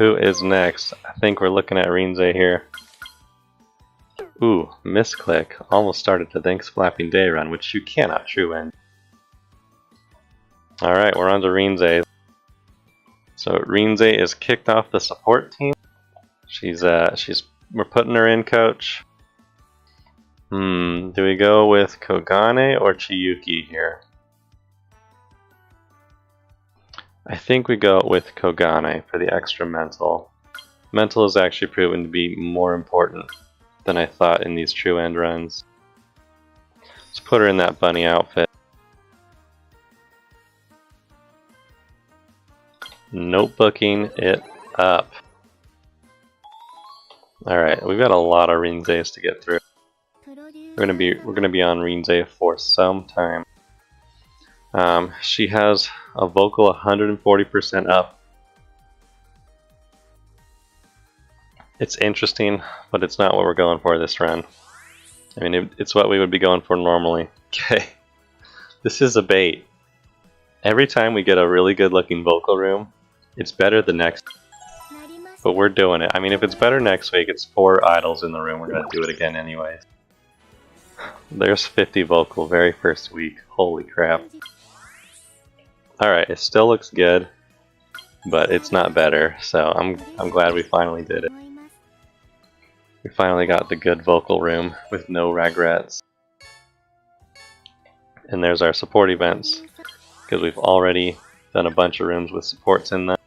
Who is next? I think we're looking at Rinze here. Ooh, misclick. Almost started the Thanks Flapping Day run, which you cannot true end. Alright, we're on to Rinze. So Rinze is kicked off the support team. We're putting her in, coach. Do we go with Kogane or Chiyuki here? I think we go with Kogane for the extra mental. Mental is actually proven to be more important than I thought in these true end runs. Let's put her in that bunny outfit. Notebooking it up. Alright, we've got a lot of Rinzes to get through. We're gonna be on Rinze for some time. She has a vocal 140% up. It's interesting, but it's not what we're going for this run. I mean, it's what we would be going for normally. Okay, this is a bait. Every time we get a really good looking vocal room, it's better the next. But we're doing it. I mean, if it's better next week, it's 4 idols in the room. We're gonna do it again anyways. There's 50 vocal, very first week. Holy crap. Alright, it still looks good, but it's not better, so I'm glad we finally did it. We finally got the good vocal room with no regrets. And there's our support events, because we've already done a bunch of rooms with supports in them.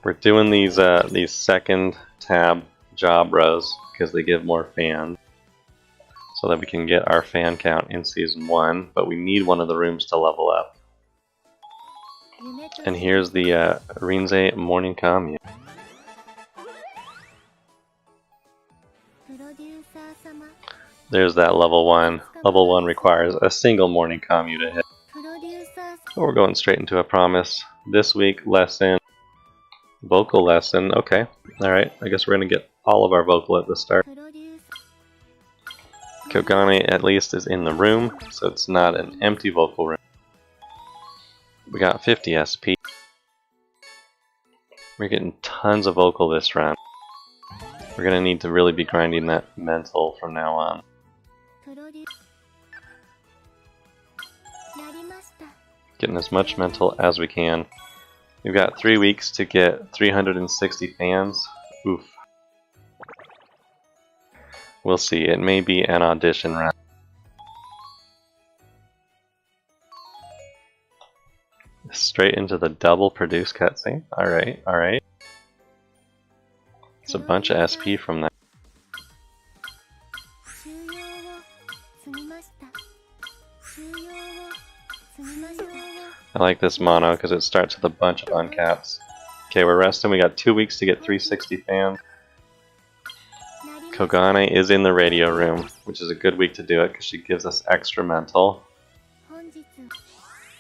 We're doing these second tab job rows because they give more fans, so that we can get our fan count in Season 1, but we need one of the rooms to level up. And here's the Rinze Morning Commune. There's that level 1. Level 1 requires a single morning commune to hit. But we're going straight into a promise. This week, lesson. Vocal lesson. Okay. Alright, I guess we're going to get all of our vocal at the start. Kogane at least is in the room, so it's not an empty vocal room. We got 50 SP. We're getting tons of vocal this round. We're going to need to really be grinding that mental from now on. Getting as much mental as we can. We've got 3 weeks to get 360 fans. Oof. We'll see. It may be an audition round. Straight into the double produce cutscene. Alright, alright. It's a bunch of SP from that. I like this mono because it starts with a bunch of uncaps. Okay, we're resting. We got 2 weeks to get 360 fans. Kogane is in the radio room, which is a good week to do it because she gives us extra mental.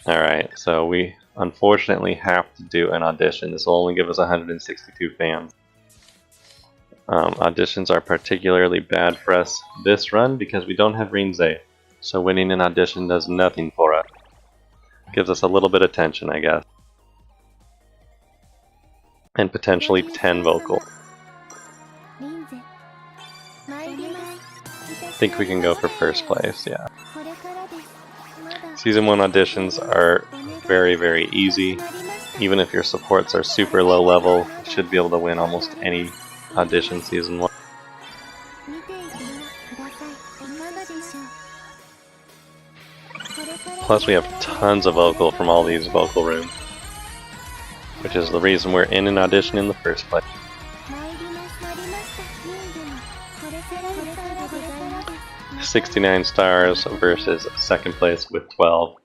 Alright, so we unfortunately have to do an audition. This will only give us 162 fans. Auditions are particularly bad for us this run because we don't have Rinze, so winning an audition does nothing for us. Gives us a little bit of tension, I guess. And potentially 10 vocal. I think we can go for first place, yeah. Season 1 auditions are very, very easy. Even if your supports are super low level, you should be able to win almost any audition Season 1. Plus we have tons of vocal from all these vocal rooms, which is the reason we're in an audition in the first place. $69 stars versus second place with 12.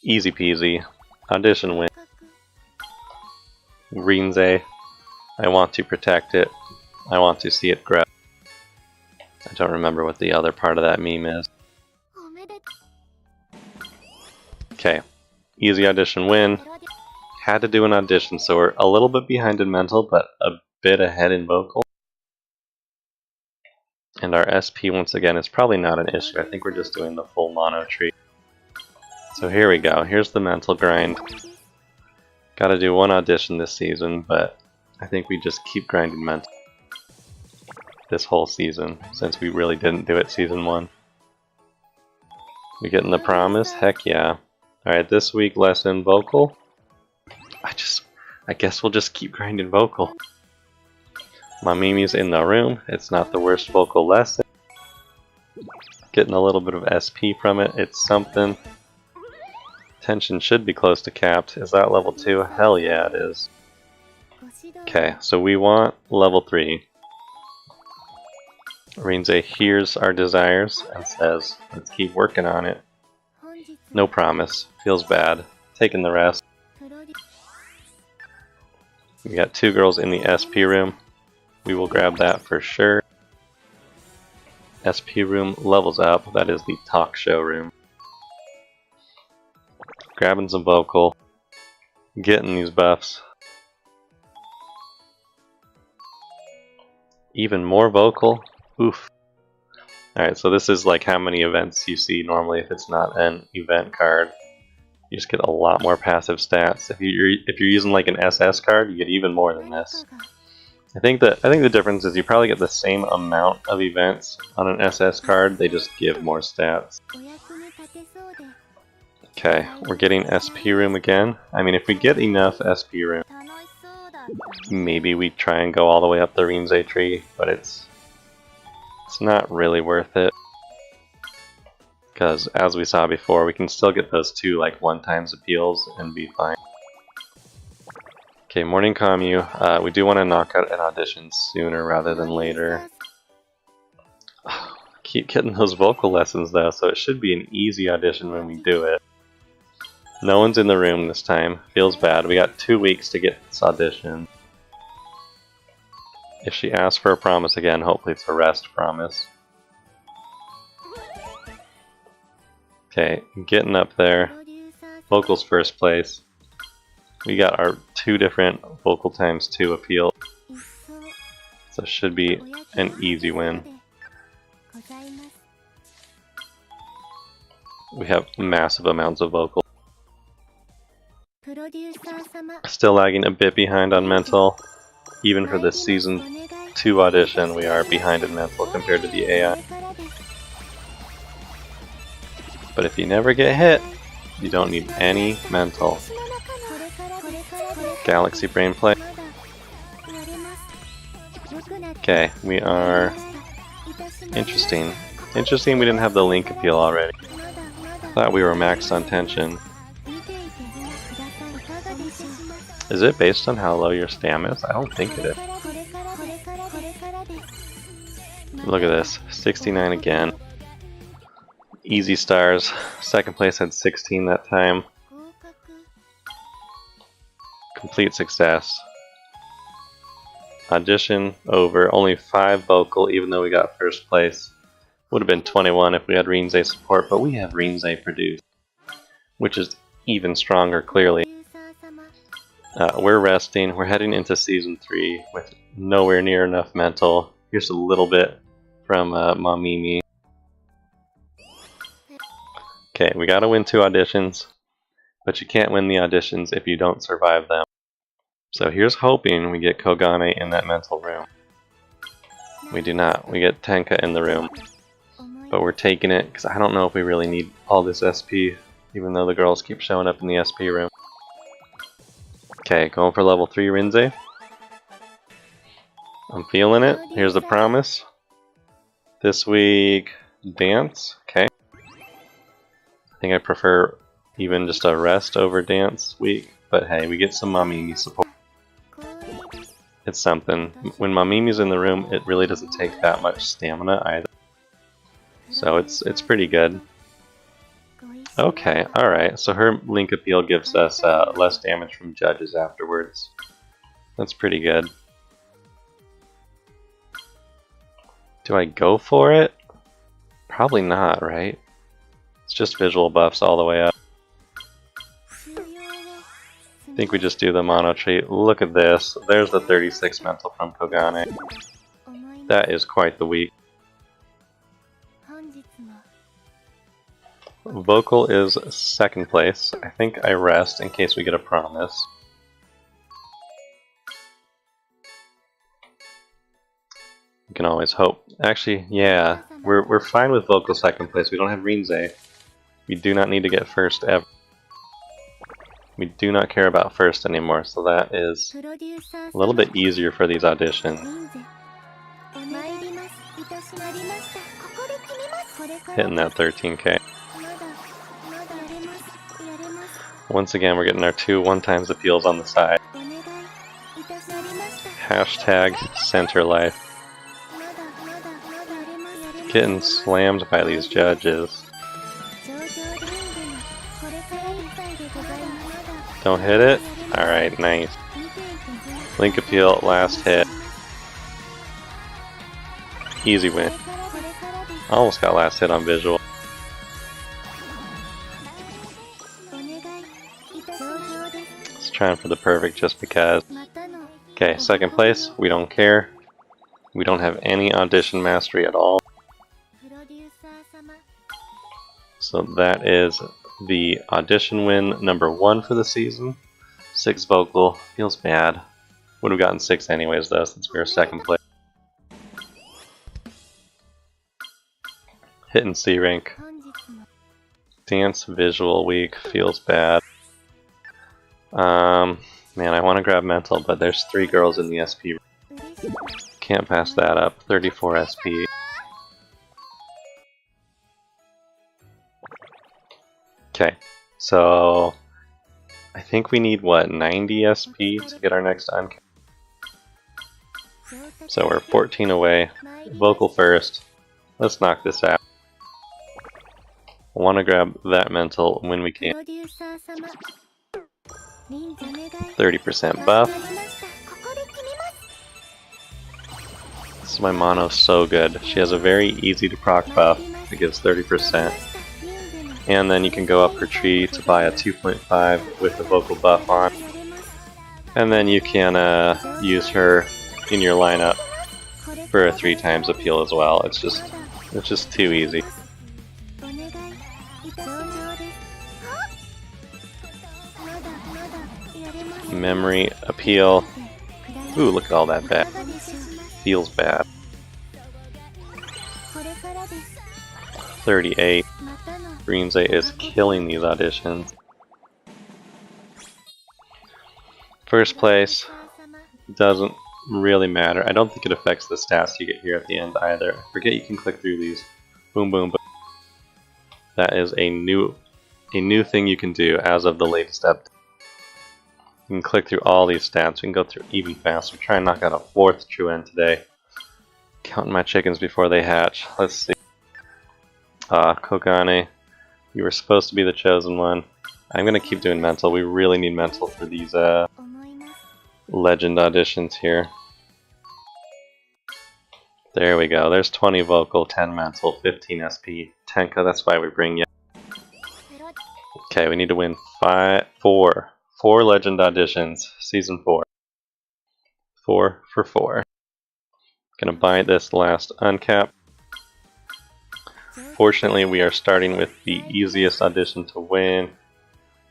Easy peasy. Audition win. Rinze. I want to protect it. I want to see it grow. I don't remember what the other part of that meme is. Okay. Easy audition win. Had to do an audition, so we're a little bit behind in mental, but a bit ahead in vocal. And our SP, once again, is probably not an issue. I think we're just doing the full mono tree. So here we go. Here's the mental grind. Gotta do one audition this season, but I think we just keep grinding mental this whole season, since we really didn't do it season 1. We getting the promise? Heck yeah. Alright, this week lesson vocal. I guess we'll just keep grinding vocal. Mamimi's in the room. It's not the worst vocal lesson. Getting a little bit of SP from it. It's something. Tension should be close to capped. Is that level 2? Hell yeah, it is. Okay, so we want level 3. Rinze hears our desires and says, let's keep working on it. No promise. Feels bad. Taking the rest. We got 2 girls in the SP room. We will grab that for sure. SP room levels up. That is the talk show room. Grabbing some vocal. Getting these buffs. Even more vocal. Oof. Alright, so this is like how many events you see normally if it's not an event card. You just get a lot more passive stats. If you're using like an SS card, you get even more than this. I think the difference is you probably get the same amount of events on an SS card, they just give more stats. Okay, we're getting SP room again. I mean, if we get enough SP room, maybe we try and go all the way up the Rinze tree, but it's not really worth it. Because, as we saw before, we can still get those 2 like 1x appeals and be fine. Okay, morning commu. We do want to knock out an audition sooner rather than later. Keep getting those vocal lessons though, so it should be an easy audition when we do it. No one's in the room this time. Feels bad. We got 2 weeks to get this audition. If she asks for a promise again, hopefully it's a rest promise. Okay, getting up there. Vocals first place. We got our 2 different vocal times 2 appeal. So it should be an easy win. We have massive amounts of vocal. Still lagging a bit behind on mental. Even for this season 2 audition, we are behind in mental compared to the AI. But if you never get hit, you don't need any mental. Galaxy Brain Play. Okay, we are... Interesting. Interesting we didn't have the link appeal already. Thought we were maxed on tension. Is it based on how low your stam is? I don't think it is. Look at this. 69 again. Easy stars. Second place had 16 that time. Complete success. Audition over. Only 5 vocal even though we got first place. Would have been 21 if we had Rinze support, but we have Rinze produced. Which is even stronger, clearly. We're resting. We're heading into Season 3 with nowhere near enough mental. Here's a little bit from Mamimi. Okay, we gotta win 2 auditions, but you can't win the auditions if you don't survive them. So here's hoping we get Kogane in that mental room. We do not. We get Tenka in the room. But we're taking it, because I don't know if we really need all this SP, even though the girls keep showing up in the SP room. Okay, going for level 3 Rinze. I'm feeling it. Here's the promise. This week, dance. Okay. I think I prefer even just a rest over dance week. But hey, we get some Mamimi support. It's something. When Mamimi's in the room, it really doesn't take that much stamina either. So it's pretty good. Okay, alright, so her link appeal gives us less damage from judges afterwards. That's pretty good. Do I go for it? Probably not, right? It's just visual buffs all the way up. I think we just do the mono treat. Look at this. There's the 36 mental from Kogane. That is quite the week. Vocal is second place. I think I rest in case we get a promise. You can always hope. Actually, yeah, we're fine with vocal second place. We don't have Rinze. We do not need to get first ever. We do not care about first anymore, so that is a little bit easier for these auditions. Hitting that 13k. Once again, we're getting our 2 1x appeals on the side. Hashtag center life. Getting slammed by these judges. Don't hit it? Alright, nice. Link appeal, last hit. Easy win. Almost got last hit on visual. Just trying for the perfect just because. Okay, second place, we don't care. We don't have any audition mastery at all. So that is the audition win number 1 for the season. 6 vocal, feels bad. Would have gotten 6 anyways though, since we were second place. Hitting C rank. Dance visual week, feels bad. Man, I want to grab mental, but there's 3 girls in the SP. Can't pass that up. 34 SP. Okay, so I think we need what, 90 SP to get our next uncap. So we're 14 away. Vocal first. Let's knock this out. I want to grab that mental when we can. 30% buff. This is why Mono's so good. She has a very easy to proc buff that gives 30%. And then you can go up her tree to buy a 2.5 with the vocal buff on. And then you can use her in your lineup for a 3x appeal as well. It's just too easy. Memory appeal. Ooh, look at all that bad. Feels bad. 38. Rinze is killing these auditions. First place doesn't really matter. I don't think it affects the stats you get here at the end either. I forget you can click through these. Boom, boom, boom. That is a new thing you can do as of the latest update. You can click through all these stats. We can go through even faster. Try and knock out a 4th true end today. Counting my chickens before they hatch. Let's see. Kogane. You were supposed to be the chosen one. I'm gonna keep doing mental. We really need mental for these legend auditions here. There we go. There's 20 vocal, 10 mental, 15 SP. Tenka, that's why we bring you. Okay, we need to win 4 legend auditions. Season 4. 4 for 4. Gonna buy this last uncap. Fortunately, we are starting with the easiest audition to win.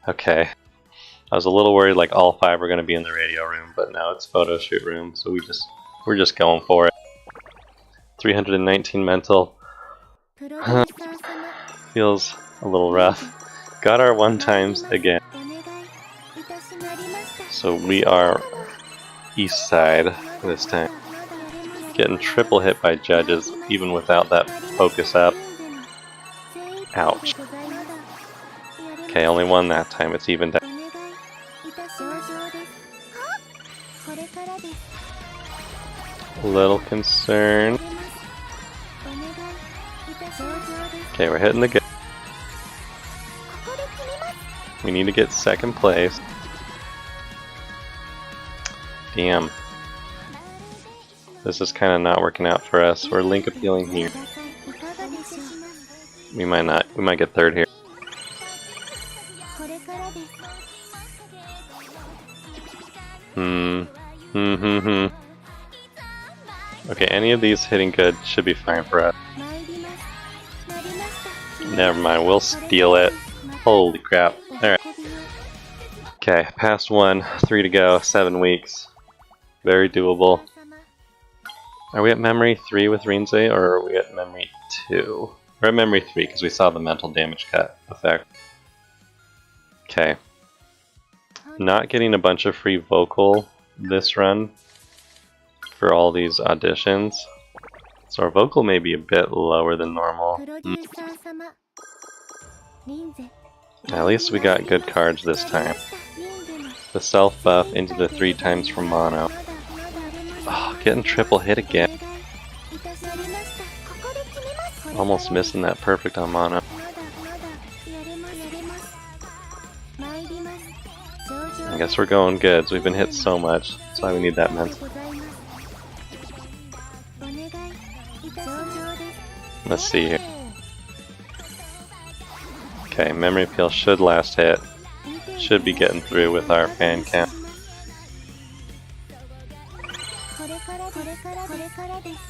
Okay. I was a little worried like all 5 were going to be in the radio room, but now it's photo shoot room, so we're just going for it. 319 mental. Feels a little rough. Got our 1x again. So we are east side this time. Getting triple hit by judges, even without that focus up. Ouch. Okay, only one that time. It's even down. A little concerned. Okay, we're hitting the good. We need to get second place. Damn. This is kind of not working out for us. We're link appealing here. We might not. We might get 3rd here. Okay, any of these hitting good should be fine for us. Never mind, we'll steal it. Holy crap. Alright. Okay, past 1, 3 to go, 7 weeks. Very doable. Are we at memory 3 with Rinze, or are we at memory 2? We're at memory 3 because we saw the mental damage cut effect. Okay. Not getting a bunch of free vocal this run for all these auditions. So our vocal may be a bit lower than normal. At least we got good cards this time. The self buff into the 3 times from mono. Oh, getting triple hit again. Almost missing that perfect on mono. I guess we're going good. We've been hit so much. That's why we need that mental. Let's see here. Okay, memory peel should last hit. Should be getting through with our fan count.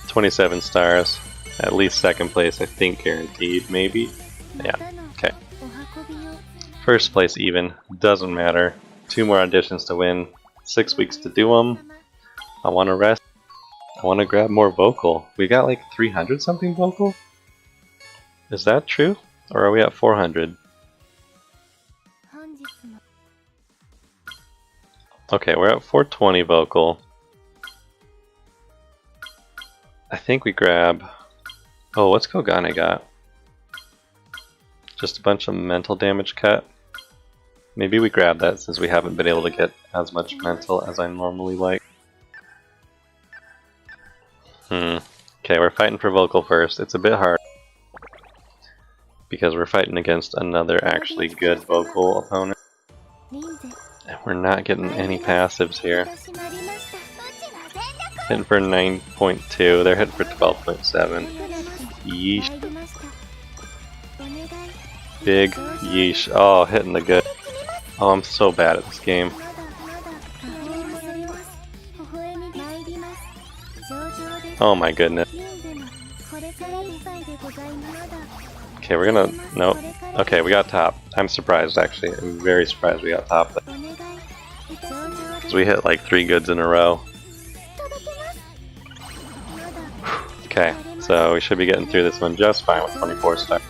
$27 stars. At least second place, I think, guaranteed. Maybe? Yeah, okay. First place even. Doesn't matter. 2 more auditions to win. 6 weeks to do them. I want to rest. I want to grab more vocal. We got like 300 something vocal? Is that true? Or are we at 400? Okay, we're at 420 vocal. I think we grab... Oh, what's Kogane got? Just a bunch of mental damage cut. Maybe we grab that since we haven't been able to get as much mental as I normally like. Okay, we're fighting for vocal first. It's a bit hard because we're fighting against another actually good vocal opponent. And we're not getting any passives here. Hitting for 9.2, they're hitting for 12.7. Yeesh. Big yeesh. Oh, hitting the good. Oh, I'm so bad at this game. Oh my goodness. Okay, we're gonna... Nope. Okay, we got top. I'm surprised, actually. I'm very surprised we got top. Because we hit like 3 goods in a row. Okay, so we should be getting through this one just fine with 24 stars.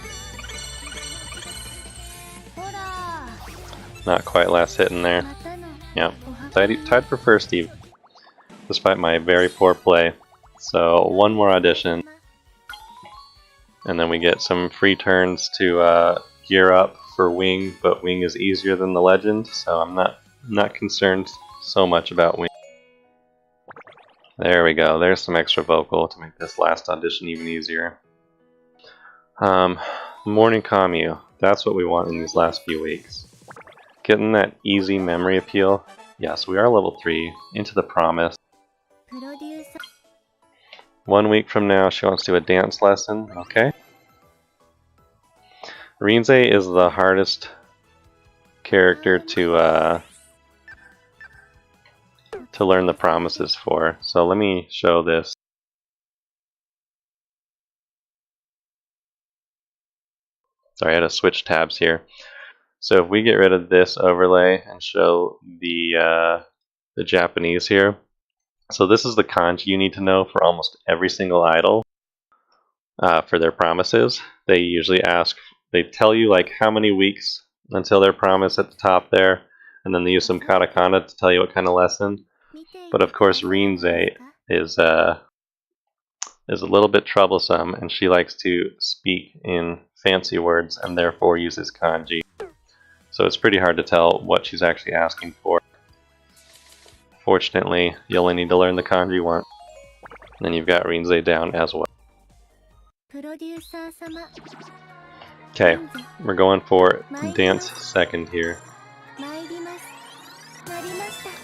Not quite last hit in there. Yep. Tied for first even. Despite my very poor play. So, 1 more audition. And then we get some free turns to gear up for Wing, but Wing is easier than the Legend, so I'm not concerned so much about Wing. There we go, there's some extra vocal to make this last audition even easier. Morning Commu, that's what we want in these last few weeks. Getting that easy memory appeal. Yes, we are level 3, into the promise. 1 week from now, she wants to do a dance lesson. Okay. Rinze is the hardest character to learn the promises for. So let me show this. Sorry, I had to switch tabs here. So if we get rid of this overlay and show the Japanese here. So this is the kanji you need to know for almost every single idol for their promises. They usually ask, they tell you like how many weeks until their promise at the top there, and then they use some katakana to tell you what kind of lesson. But of course Rinze is a little bit troublesome, and she likes to speak in fancy words and therefore uses kanji. So it's pretty hard to tell what she's actually asking for. Fortunately, you only need to learn the kanji once. And then you've got Rinze down as well. Okay, we're going for dance second here.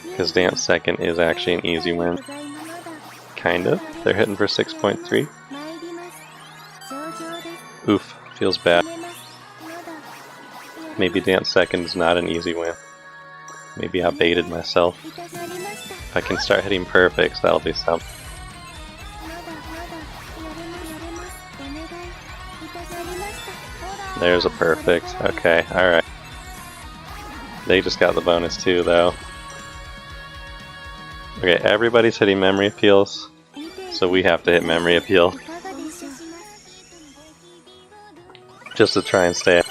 Because dance second is actually an easy win. Kind of. They're hitting for 6.3. Oof, feels bad. Maybe dance second is not an easy win. Maybe I baited myself. If I can start hitting perfects, that'll be something. There's a perfect. Okay, alright. They just got the bonus too, though. Okay, everybody's hitting memory appeals. so we have to hit Memory Appeal just to try and stay.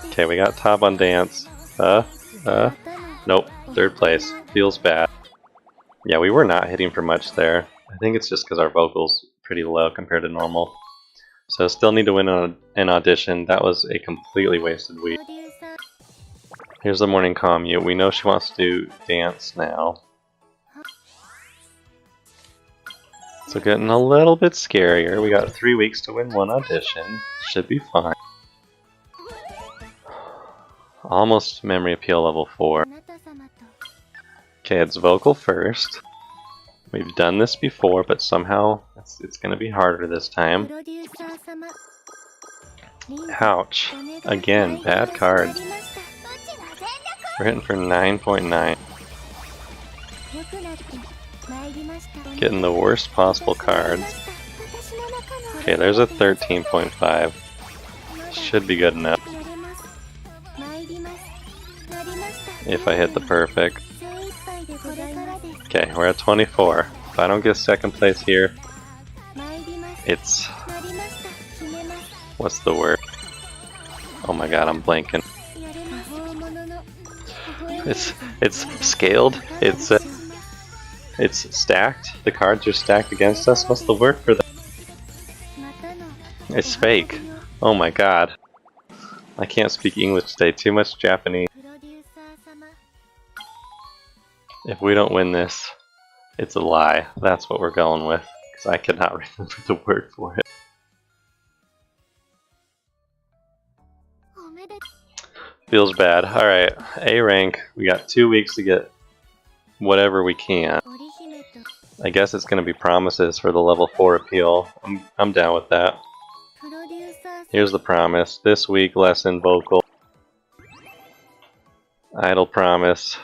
Okay, we got top on dance. Nope, third place. Feels bad. Yeah, we were not hitting for much there. I think it's just because our vocal's pretty low compared to normal. So still need to win an audition. That was a completely wasted week. Here's the morning commute. We know she wants to do dance now. So getting a little bit scarier. We got 3 weeks to win one audition. Should be fine. Almost Memory Appeal level 4. Okay, it's vocal first. We've done this before, but somehow it's going to be harder this time. Ouch. Again, bad cards. We're hitting for 9.9. Getting the worst possible cards. Okay, there's a 13.5. Should be good enough. If I hit the perfect. Okay, we're at 24. If I don't get second place here, it's... what's the word? Oh my god, I'm blanking. It's scaled. It's stacked. The cards are stacked against us. What's the word for that? It's fake. Oh my god. I can't speak English today. Too much Japanese. If we don't win this, it's a lie. That's what we're going with. Because I cannot remember the word for it. Feels bad. Alright, A rank. We got 2 weeks to get whatever we can. I guess it's going to be promises for the level 4 appeal. I'm down with that. Here's the promise. This week, lesson vocal. Idol promise.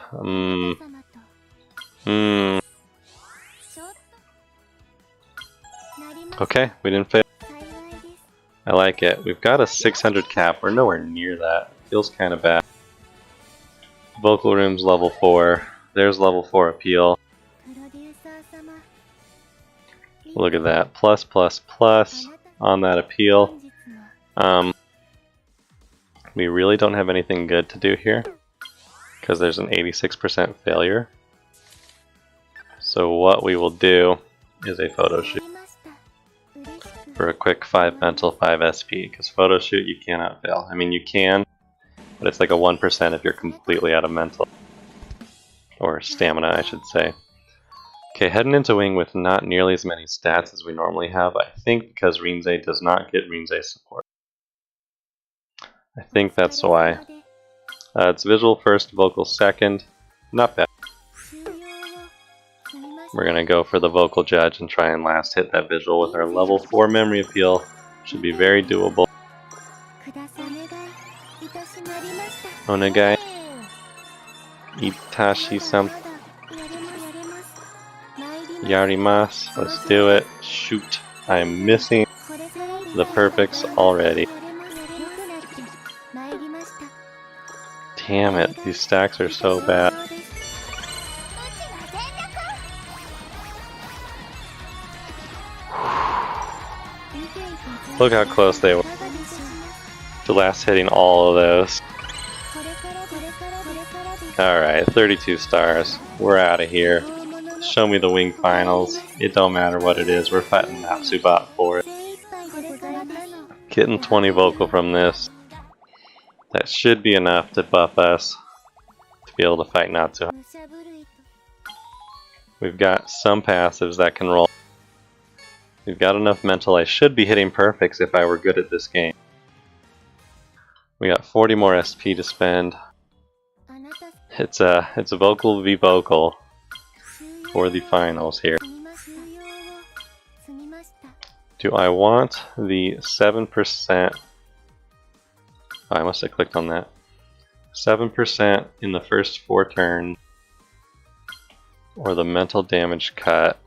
Okay, we didn't fail. I like it. We've got a 600 cap. We're nowhere near that. Feels kind of bad. Vocal room's level 4. There's level 4 appeal. Look at that. Plus, plus, plus on that appeal. We really don't have anything good to do here because there's an 86% failure. So what we will do is a photo shoot for a quick 5 mental, 5 SP, because photo shoot you cannot fail. I mean, you can, but it's like a 1% if you're completely out of mental. Or stamina, I should say. Okay, heading into wing with not nearly as many stats as we normally have, I think because Rinze does not get Rinze support. I think that's why. It's visual first, vocal second. Not bad. We're going to go for the vocal judge and try and last hit that visual with our level 4 memory appeal. Should be very doable. Onegai. Itashi-san. Yarimasu. Let's do it. Shoot. I'm missing the perfects already. Damn it. These stacks are so bad. Look how close they were to last hitting all of those. Alright, 32 stars. We're out of here. Show me the wing finals. It don't matter what it is, we're fighting Natsubot for it. Getting 20 vocal from this. That should be enough to buff us to be able to fight Natsu. We've got some passives that can roll. We've got enough mental. I should be hitting perfects if I were good at this game. We got 40 more SP to spend. It's a vocal v vocal for the finals here. Do I want the 7%? Oh, I must have clicked on that. 7% in the first 4 turns, or the mental damage cut.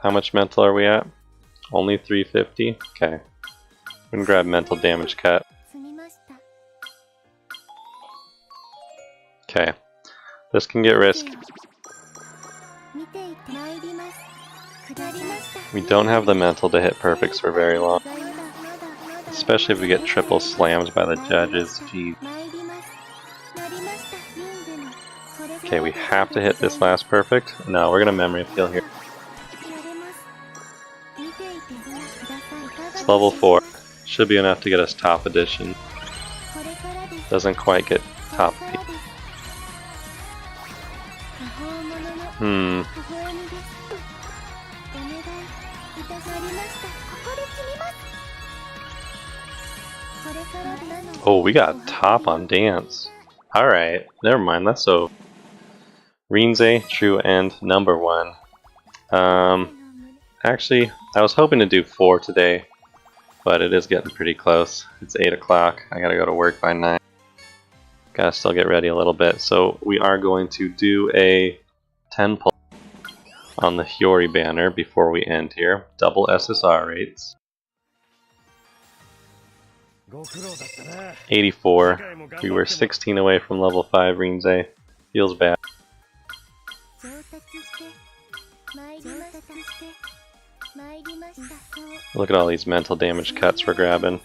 How much mental are we at? Only 350? Okay. I'm gonna grab mental damage cut. Okay. This can get risky. We don't have the mental to hit perfects for very long. Especially if we get triple slammed by the judges. Jeez. Okay, we have to hit this last perfect. No, we're gonna memory appeal here. It's level 4. Should be enough to get us top edition. Doesn't quite get top P. Oh, we got top on dance. Alright, never mind, that's so. Rinze, True End, number 1. Actually, I was hoping to do 4 today, but it is getting pretty close. It's 8 o'clock, I gotta go to work by 9. Gotta still get ready a little bit, so we are going to do a 10 pull on the Hiyori banner before we end here. Double SSR rates. 84. We were 16 away from level 5 Rinze. Feels bad. Look at all these mental damage cuts we're grabbing.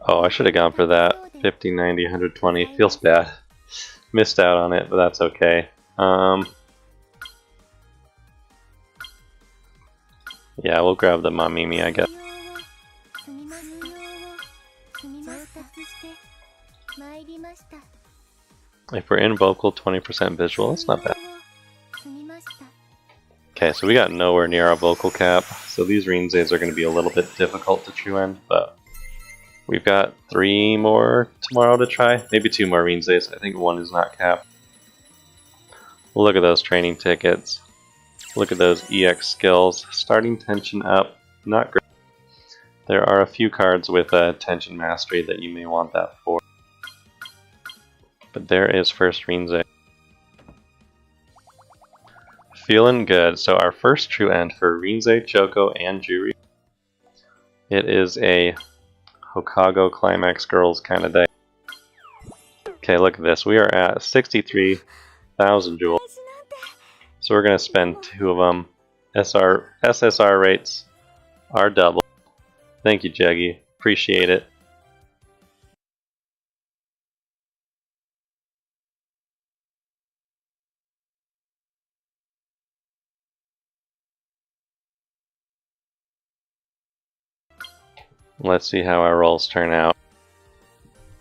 Oh, I should have gone for that. 50, 90, 120. Feels bad. Missed out on it, but that's okay. Yeah, we'll grab the Mamimi, I guess. If we're in vocal, 20% visual, that's not bad. Okay, so we got nowhere near our vocal cap, so these Rinzes are going to be a little bit difficult to true end, but we've got 3 more tomorrow to try. Maybe 2 more Rinzes, I think 1 is not capped. Look at those training tickets. Look at those EX skills. Starting tension up, not great. There are a few cards with tension mastery that you may want that for. But there is first Rinze. Feeling good. So our first true end for Rinze, Choco, and Juri. It is a Hokago Climax Girls kind of day. Okay, look at this. We are at 63,000 jewels. So we're going to spend 2 of them. SSR rates are double. Thank you, Jeggy. Appreciate it. Let's see how our rolls turn out.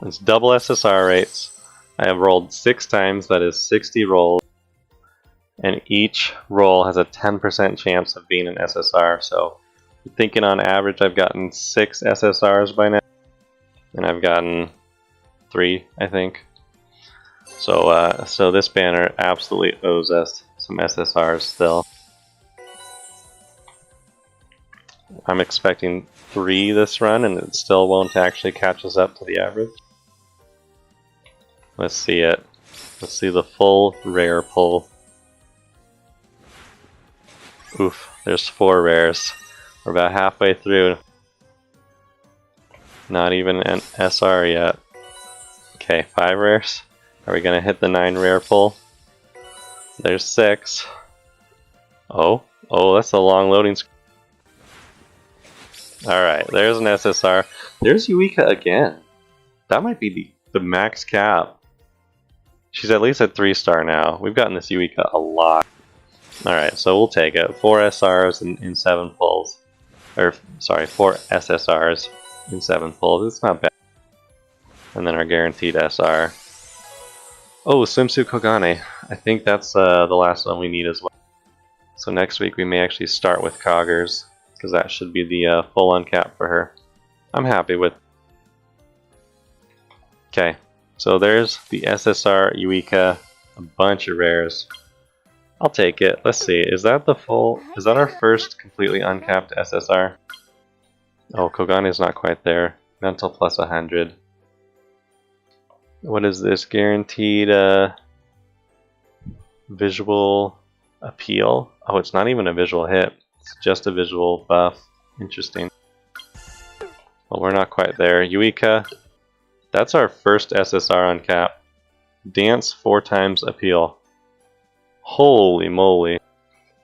It's double SSR rates. I have rolled 6 times, that is 60 rolls. And each roll has a 10% chance of being an SSR, so I'm thinking on average I've gotten 6 SSRs by now. And I've gotten 3, I think. So this banner absolutely owes us some SSRs still. I'm expecting 3 this run, and it still won't actually catch us up to the average. Let's see it. Let's see the full rare pull. Oof, there's 4 rares. We're about halfway through. Not even an SR yet. Okay, 5 rares. Are we gonna hit the 9 rare pull? There's 6. Oh, that's a long loading screen. Alright, there's an SSR. There's Yuika again. That might be the max cap. She's at least at 3-star now. We've gotten this Yuika a lot. Alright, so we'll take it. 4 SRs in 7 pulls. Or, sorry, 4 SSRs in 7 pulls. It's not bad. And then our guaranteed SR. Oh, Swimsuit Kogane. I think that's the last one we need as well. So next week we may actually start with Coggers, because that should be the full uncap for her. I'm happy with. Okay, so there's the SSR Yuika, a bunch of rares. I'll take it. Let's see, is that the full, is that our first completely uncapped SSR? Oh, Kogane is not quite there. Mental plus 100. What is this? Guaranteed visual appeal? Oh, it's not even a visual hit. It's just a visual buff. Interesting. Well, we're not quite there. Yuika, that's our first SSR on cap. Dance 4 times appeal. Holy moly.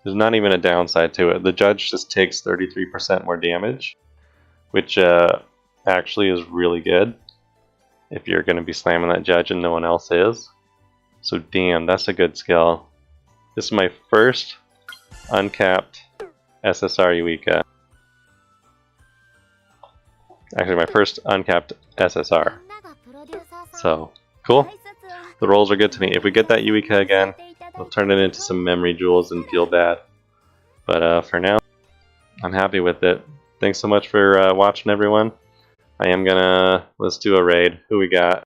There's not even a downside to it. The judge just takes 33% more damage, which actually is really good if you're going to be slamming that judge and no one else is. So damn, that's a good skill. This is my first uncapped SSR Eureka. Actually, my first uncapped SSR. So, cool. The rolls are good to me. If we get that Eureka again, we'll turn it into some memory jewels and feel bad. But for now, I'm happy with it. Thanks so much for watching, everyone. I am gonna, let's do a raid. Who we got?